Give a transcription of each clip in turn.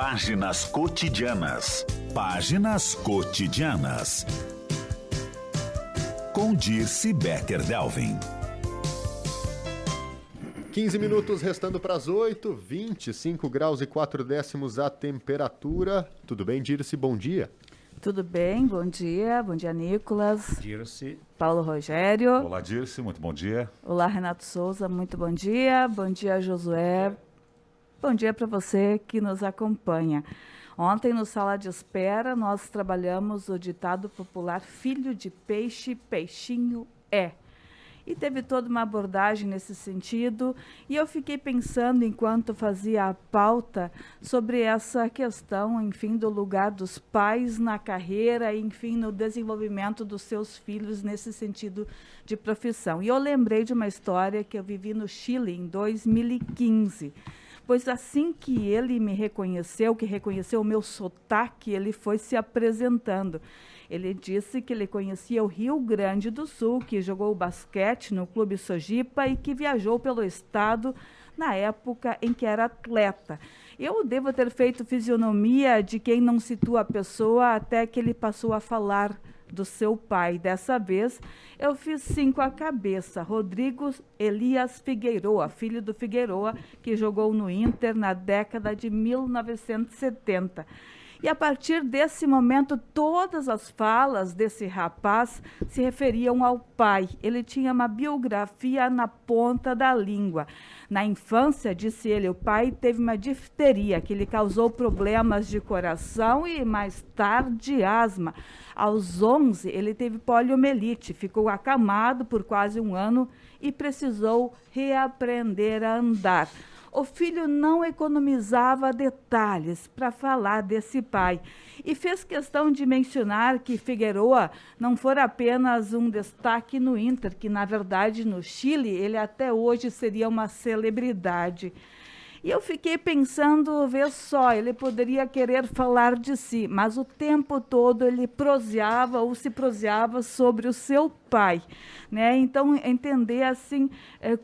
Páginas cotidianas. Páginas cotidianas. Com Dirce Becker Delvin. 15 minutos restando para as 8, 25 graus e 4 décimos a temperatura. Tudo bem, Dirce? Bom dia. Tudo bem, bom dia. Bom dia, Nicolas. Dirce. Paulo Rogério. Olá, Dirce, muito bom dia. Olá, Renato Souza, muito bom dia. Bom dia, Josué. Bom dia para você que nos acompanha. Ontem, no Sala de Espera, nós trabalhamos o ditado popular filho de peixe, peixinho é. E teve toda uma abordagem nesse sentido, e eu fiquei pensando, enquanto fazia a pauta, sobre essa questão, enfim, do lugar dos pais na carreira, enfim, no desenvolvimento dos seus filhos nesse sentido de profissão. E eu lembrei de uma história que eu vivi no Chile em 2015. Pois assim que ele me reconheceu, que reconheceu o meu sotaque, ele foi se apresentando. Ele disse que ele conhecia o Rio Grande do Sul, que jogou basquete no Clube Sojipa e que viajou pelo estado na época em que era atleta. Eu devo ter feito fisionomia de quem não situa a pessoa até que ele passou a falar do seu pai. Dessa vez, eu fiz 5 à cabeça. Rodrigo Elias Figueiroa, filho do Figueiroa, que jogou no Inter na década de 1970. E a partir desse momento, todas as falas desse rapaz se referiam ao pai. Ele tinha uma biografia na ponta da língua. Na infância, disse ele, o pai teve uma difteria que lhe causou problemas de coração e, mais tarde, asma. Aos 11, ele teve poliomielite, ficou acamado por quase 1 ano e precisou reaprender a andar. O filho não economizava detalhes para falar desse pai e fez questão de mencionar que Figueiroa não fora apenas um destaque no Inter, que na verdade no Chile ele até hoje seria uma celebridade. E eu fiquei pensando, vê só, ele poderia querer falar de si, mas o tempo todo ele proseava ou se proseava sobre o seu pai, né? Então, entender assim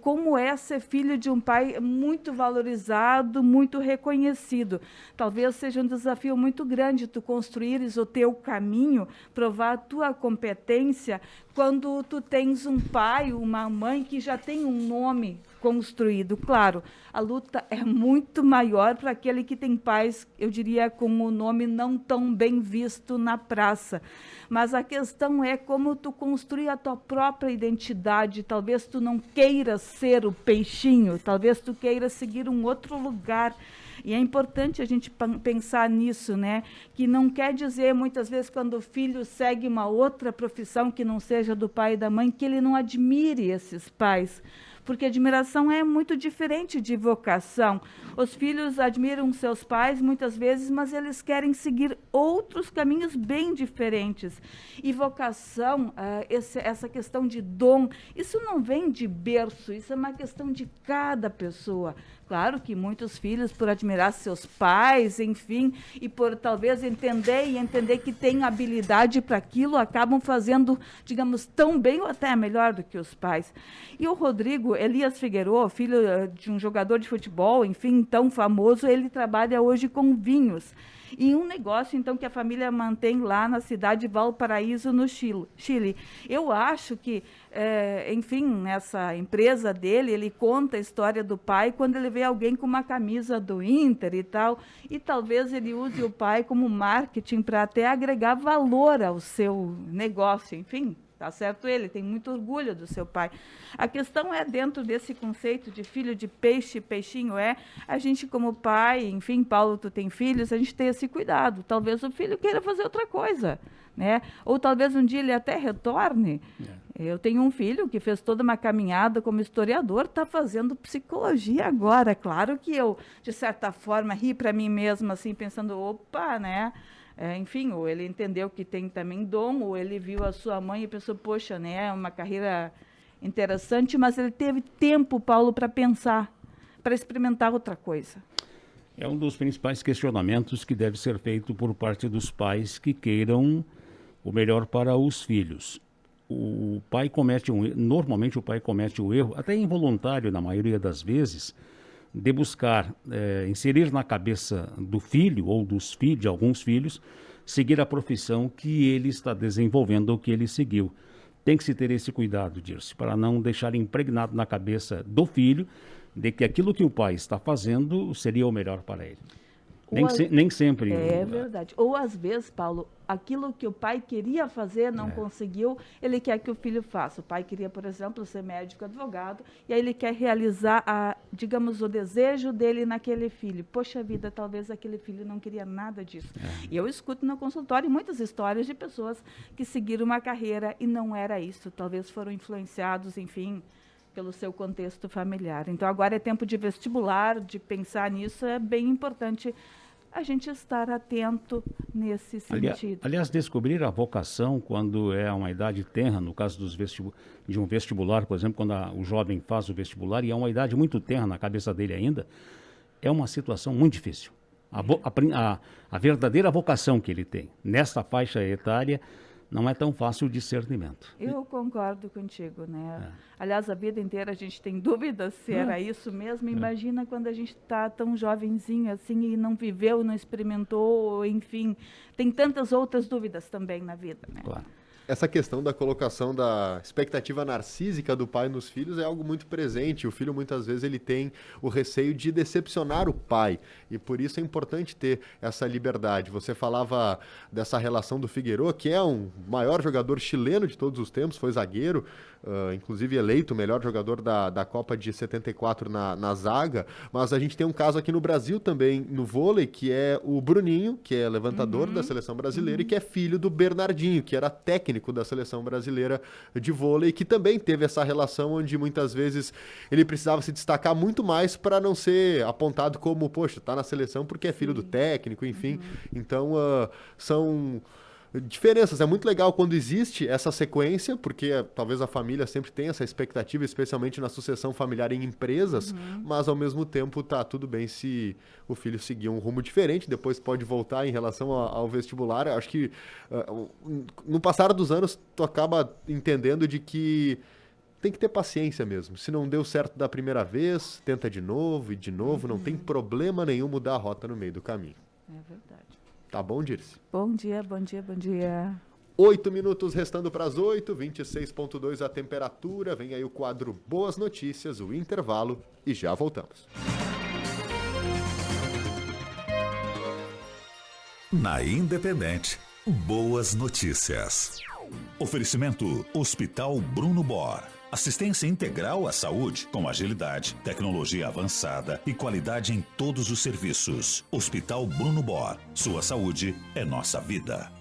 como é ser filho de um pai muito valorizado, muito reconhecido. Talvez seja um desafio muito grande tu construires o teu caminho, provar a tua competência, quando tu tens um pai, uma mãe que já tem um nome construído. Claro, a luta é muito maior para aquele que tem pais, eu diria, com o nome não tão bem visto na praça. Mas a questão é como tu construir a tua própria identidade. Talvez tu não queiras ser o peixinho, talvez tu queiras seguir um outro lugar. E é importante a gente pensar nisso, né? Que não quer dizer, muitas vezes, quando o filho segue uma outra profissão que não seja do pai e da mãe, que ele não admire esses pais. Porque admiração é muito diferente de vocação. Os filhos admiram seus pais muitas vezes, mas eles querem seguir outros caminhos bem diferentes. E vocação, essa questão de dom, isso não vem de berço, isso é uma questão de cada pessoa. Claro que muitos filhos, por admirar seus pais, enfim, e por talvez entender que têm habilidade para aquilo, acabam fazendo, digamos, tão bem ou até melhor do que os pais. E o Rodrigo Elias Figueiroa, filho de um jogador de futebol, enfim, tão famoso, ele trabalha hoje com vinhos. E um negócio, então, que a família mantém lá na cidade de Valparaíso, no Chile. Eu acho que, enfim, nessa empresa dele, ele conta a história do pai quando ele vê alguém com uma camisa do Inter e tal, e talvez ele use o pai como marketing para até agregar valor ao seu negócio, enfim. Tá certo? Ele tem muito orgulho do seu pai. A questão é, dentro desse conceito de filho de peixe, peixinho a gente como pai, enfim, Paulo, tu tem filhos, a gente tem esse cuidado. Talvez o filho queira fazer outra coisa, né? Ou talvez um dia ele até retorne. Eu tenho um filho que fez toda uma caminhada como historiador, está fazendo psicologia agora. Claro que eu, de certa forma, ri para mim mesma, assim, pensando, opa, né? Enfim, ou ele entendeu que tem também dom, ou ele viu a sua mãe e pensou, poxa, né, é uma carreira interessante, mas ele teve tempo, Paulo, para pensar, para experimentar outra coisa. É um dos principais questionamentos que deve ser feito por parte dos pais que queiram o melhor para os filhos. O pai comete normalmente o pai comete o erro, até involuntário na maioria das vezes, de buscar inserir na cabeça do filho ou dos filhos, de alguns filhos, seguir a profissão que ele está desenvolvendo ou que ele seguiu. Tem que se ter esse cuidado, Dirce, para não deixar impregnado na cabeça do filho de que aquilo que o pai está fazendo seria o melhor para ele. Nem sempre. É verdade. Ou às vezes, Paulo, aquilo que o pai queria fazer, não conseguiu, ele quer que o filho faça. O pai queria, por exemplo, ser médico, advogado, e aí ele quer realizar, digamos, o desejo dele naquele filho. Poxa vida, talvez aquele filho não queria nada disso. E eu escuto no consultório muitas histórias de pessoas que seguiram uma carreira e não era isso. Talvez foram influenciados, enfim, pelo seu contexto familiar. Então, agora é tempo de vestibular, de pensar nisso, é bem importante a gente estar atento nesse sentido. Aliás, descobrir a vocação quando é uma idade tenra, no caso de um vestibular, por exemplo, quando o jovem faz o vestibular e é uma idade muito tenra na cabeça dele ainda, é uma situação muito difícil. A verdadeira vocação que ele tem nesta faixa etária não é tão fácil o discernimento. Eu concordo contigo, né? Aliás, a vida inteira a gente tem dúvidas se era isso mesmo. Imagina quando a gente está tão jovenzinho assim e não viveu, não experimentou, enfim. Tem tantas outras dúvidas também na vida, né? Claro. Essa questão da colocação da expectativa narcísica do pai nos filhos é algo muito presente. O filho, muitas vezes, ele tem o receio de decepcionar o pai. E por isso é importante ter essa liberdade. Você falava dessa relação do Figueiredo, que é um maior jogador chileno de todos os tempos, foi zagueiro, inclusive eleito o melhor jogador da Copa de 74 na zaga. Mas a gente tem um caso aqui no Brasil também, no vôlei, que é o Bruninho, que é levantador da seleção brasileira e que é filho do Bernardinho, que era técnico da seleção brasileira de vôlei, que também teve essa relação onde muitas vezes ele precisava se destacar muito mais para não ser apontado como, poxa, tá na seleção porque é filho do técnico, enfim. Então, são diferenças. É muito legal quando existe essa sequência, porque talvez a família sempre tenha essa expectativa, especialmente na sucessão familiar em empresas, mas ao mesmo tempo tá tudo bem se o filho seguir um rumo diferente, depois pode voltar em relação ao vestibular. Acho que no passar dos anos tu acaba entendendo de que tem que ter paciência mesmo. Se não deu certo da primeira vez, tenta de novo e de novo, não tem problema nenhum mudar a rota no meio do caminho. É verdade. Tá bom, Dirce? Bom dia, bom dia, bom dia. 8 minutos restando para as 8, 26,2 a temperatura. Vem aí o quadro Boas Notícias, o intervalo e já voltamos. Na Independente, Boas Notícias. Oferecimento Hospital Bruno Bor. Assistência integral à saúde, com agilidade, tecnologia avançada e qualidade em todos os serviços. Hospital Bruno Bor. Sua saúde é nossa vida.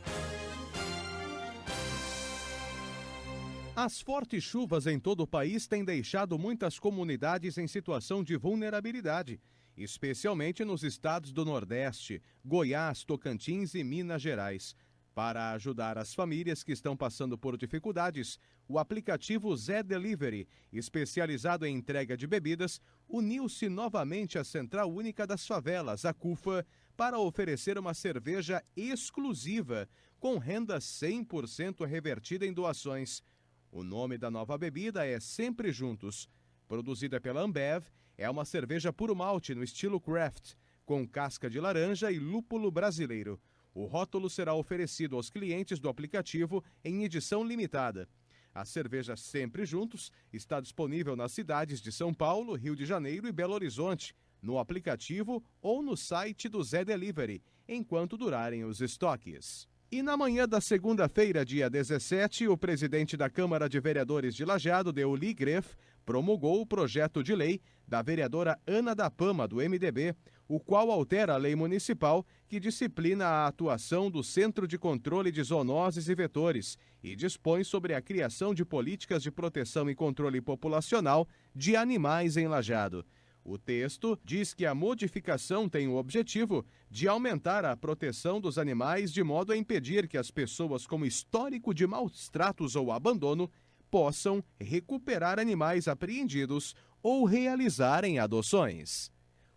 As fortes chuvas em todo o país têm deixado muitas comunidades em situação de vulnerabilidade, especialmente nos estados do Nordeste, Goiás, Tocantins e Minas Gerais. Para ajudar as famílias que estão passando por dificuldades, o aplicativo Zé Delivery, especializado em entrega de bebidas, uniu-se novamente à Central Única das Favelas, a CUFA, para oferecer uma cerveja exclusiva, com renda 100% revertida em doações. O nome da nova bebida é Sempre Juntos. Produzida pela Ambev, é uma cerveja puro malte no estilo craft, com casca de laranja e lúpulo brasileiro. O rótulo será oferecido aos clientes do aplicativo em edição limitada. A cerveja Sempre Juntos está disponível nas cidades de São Paulo, Rio de Janeiro e Belo Horizonte, no aplicativo ou no site do Zé Delivery, enquanto durarem os estoques. E na manhã da segunda-feira, dia 17, o presidente da Câmara de Vereadores de Lajeado, Deoli Greff, promulgou o projeto de lei da vereadora Ana da Pama, do MDB, o qual altera a lei municipal que disciplina a atuação do Centro de Controle de Zoonoses e Vetores e dispõe sobre a criação de políticas de proteção e controle populacional de animais em Lajeado. O texto diz que a modificação tem o objetivo de aumentar a proteção dos animais de modo a impedir que as pessoas com histórico de maus tratos ou abandono possam recuperar animais apreendidos ou realizarem adoções.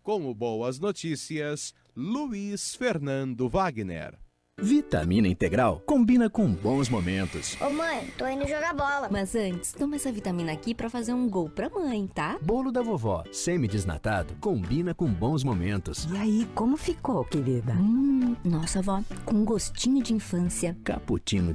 Com o Boas Notícias, Luiz Fernando Wagner. Vitamina Integral combina com bons momentos. Ô mãe, tô indo jogar bola. Mas antes, toma essa vitamina aqui pra fazer um gol pra mãe, tá? Bolo da vovó, semi-desnatado, combina com bons momentos. E aí, como ficou, querida? Nossa, vó, com um gostinho de infância. Cappuccino